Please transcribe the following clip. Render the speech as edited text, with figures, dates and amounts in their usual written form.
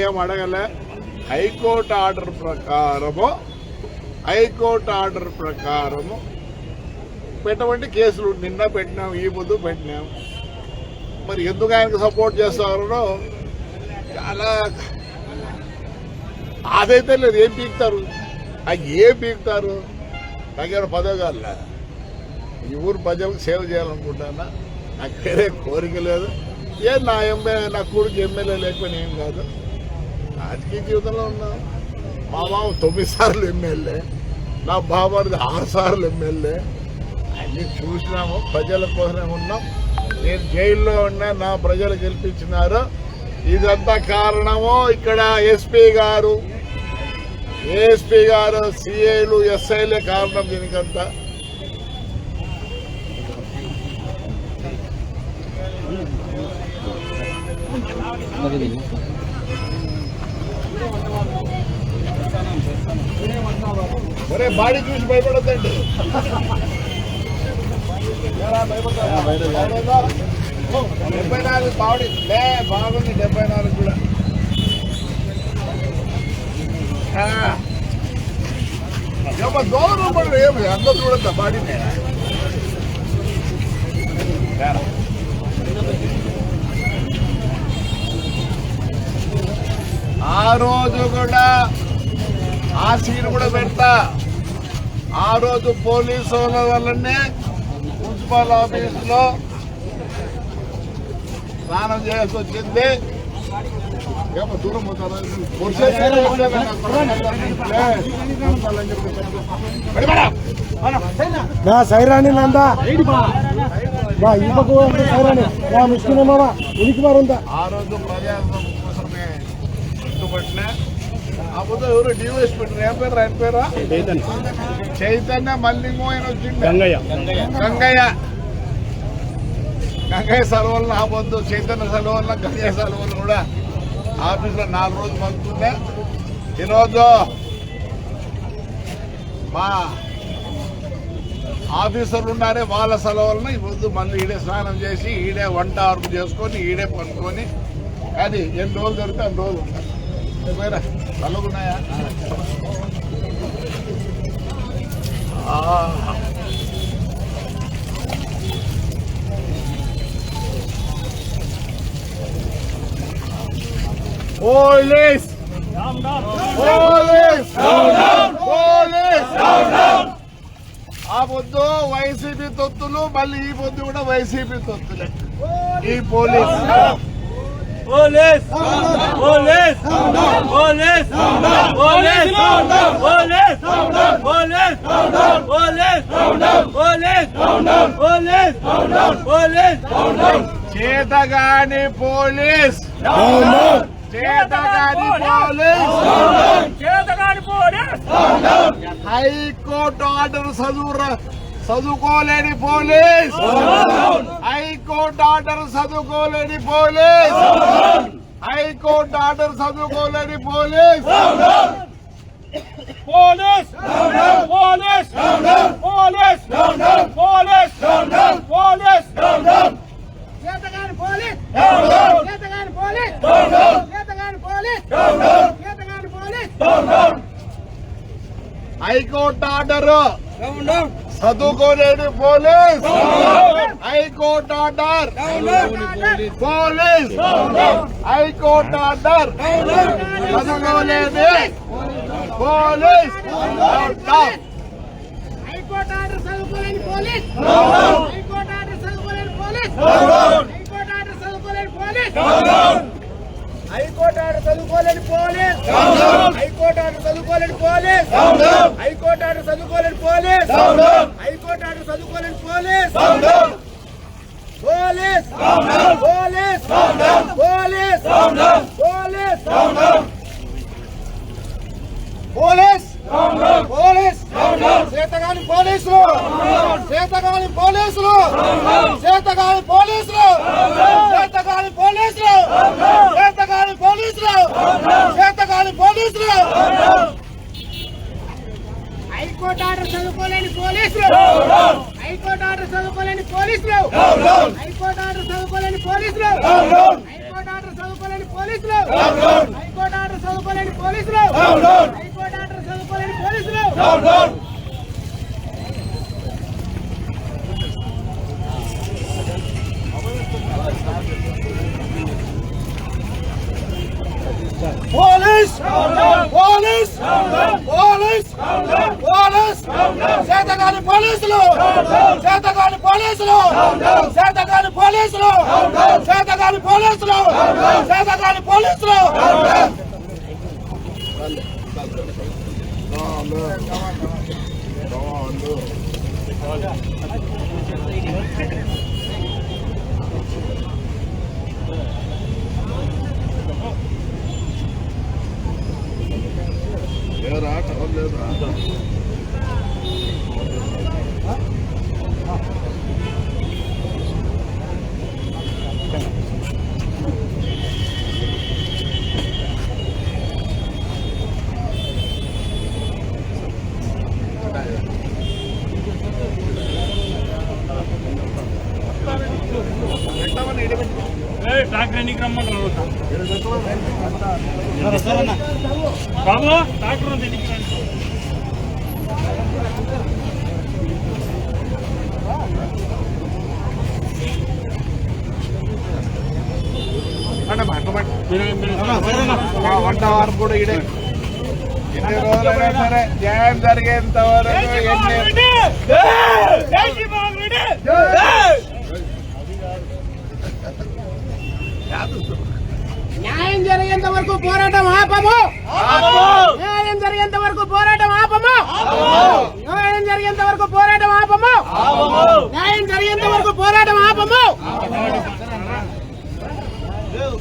ఏం అడగలే. High court order ప్రకారము పెట్టమంటే కేసులు నిన్న పెట్టినాం, ఈ పొద్దు పెట్టినాం. మరి ఎందుకు ఆయనకు సపోర్ట్ చేస్తారో చాలా అదైతే లేదు. ఏం పీకుతారు? ఏం పీకుతారు? నాకేమైనా పదవిగాల ఈ ఊరు ప్రజలకు సేవ చేయాలనుకుంటానా? నాకు వేరే కోరిక లేదు. నా కొడుకు ఎమ్మెల్యే లేకపోయినా ఏం కాదు. రాజకీయ జీవితంలో ఉన్నాం. మా మామ 9 సార్లు ఎమ్మెల్యే, నా బాబాది 6 సార్లు ఎమ్మెల్యే. అన్ని చూసినాము. ప్రజల కోసమే ఉన్నాం. నేను జైల్లో ఉన్నా, నా ప్రజలు గెలిపించినారు. ఇదంతా కారణము ఇక్కడ ఎస్పీ గారు, సిఐలు, ఎస్ఐలే కారణం దీనికంతా. ఒరే బాడీ చూసి భయపడద్దండి. 74 బాడీ బాగుంది. 74 కూడా గౌరవం పడదు. ఏమి అందరూ చూడద్దా బాడీని? ఆ రోజు కూడా ఆ సీన్ కూడా పెడతా. ఆ రోజు పోలీసు వాళ్ళ వల్లనే మున్సిపల్ ఆఫీసులో స్నానం చేయాల్సి వచ్చింది. ఏమో దూరం పోతారు. సైరాణి నందా సైరాణి ముస్లిం ఉనికి మారుందా. ఆ రోజు ప్రజాస్వామ్యం కోసమే ఇష్టపడినా. అప్పుడు ఎవరు డివైస్ పెట్టిన ఏం పేరు? ఆయన పేరా చైతన్య. మళ్ళీ ఆయన వచ్చింది గంగయ్య సెలవులను ఆపొద్దు. చైతన్య సెలవులను, గంగయ్య సెలవులు కూడా ఆఫీసులో 4 రోజులు పంపుతుండే. ఈరోజు మా ఆఫీసర్లు ఉన్నారే, వాళ్ళ సెలవులను ఈరోజు మళ్ళీ ఈడే స్నానం చేసి, ఈడే వంట అరుపు చేసుకొని, ఈడే పనుకొని, అది ఎన్ని రోజులు దొరికితే అన్ని రోజులు ఉంటారు. పేరా చల్లగున్నాయా? పోలీస్ ఆ పొద్దు వైసీపీ తొత్తులు, మళ్ళీ ఈ పొద్దు కూడా వైసీపీ తొత్తులే. ఈ police police police police police police police police police police చేతగాని పోలీస్ హైకోర్టు ఆర్డర్ చదువుకోలేని పోలీస్, హైకోర్టు ఆర్డర్ చదువుకోలేని పోలీస్, హైకోర్టు ఆర్డర్ చదువుకోలేని police. Police police police police police చేతగాని పోలీస్ చేతగాని పోలీస్ చేతగాని పోలీస్ చేతగాని పోలీస్. హైకోర్టు ఆర్డర్ చదువుకోలేని police, high court order police, high court order చదువుకోలేని పోలీస్. హైకోర్టు ఆర్డర్ చదువుకోలేని పోలీస్, హైకోర్టు ఆర్డర్ చదువుకోలేని పోలీస్, హైకోర్టు ఆర్డర్ చదువుకోలేని పోలీస్, హైకోర్టు ఆర్డర్ చదువుకోలేని పోలీస్, హైకోర్టు ఆర్డర్ చదువుకోలేని పోలీస్, హైకోర్టు ఆర్డర్ చదువుకోలేని పోలీస్, హైకోర్టు ఆర్డర్ చదువుకోలేని police. Police police police police police police చేతగాని పోలీసులు, చేతగాని పోలీసులు, చేతగాని పోలీసులు, చేతగాని పోలీసులు, చేతగాని పోలీసులు, చేతగాని పోలీసులు. హైకోర్టు ఆర్డర్ చదువుకోలేని పోలీసులు, హైకోర్టు ఆర్డర్ చదువుకోలేని పోలీసులు, హైకోర్టు ఆర్డర్ చదువుకోలేని పోలీసులు, హైకోర్టు ఆర్డర్ చదువుకోలేని పోలీసులు, హైకోర్టు పోలీసులు డౌన్ డౌన్ హైకోర్టు ఆర్డర్ చదువుకోలేని పోలీసులు down down police police police police చేతగాని పోలీసులు చేతగాని పోలీసులు చేతగాని పోలీసులు చేతగాని పోలీసులు చేతగాని పోలీసులు లేరా టవల్ లేదురా ట్రాక్టర్ ఎన్నికి రమ్మంటారు బాబు ట్రాక్టర్ ఉంది ఎన్నికి రండి వంట వారు కూడా ఇడే ఎన్ని రోజులైనా సరే న్యాయం జరిగేంత వరకు ఎన్ని న్యాయం జరిగేంత వరకు పోరాటం ఆపము న్యాయం జరిగేంత వరకు పోరాటం ఆపము న్యాయం జరిగేంత వరకు పోరాటం ఆపము న్యాయం జరిగేంత వరకు పోరాటం ఆపము మీరు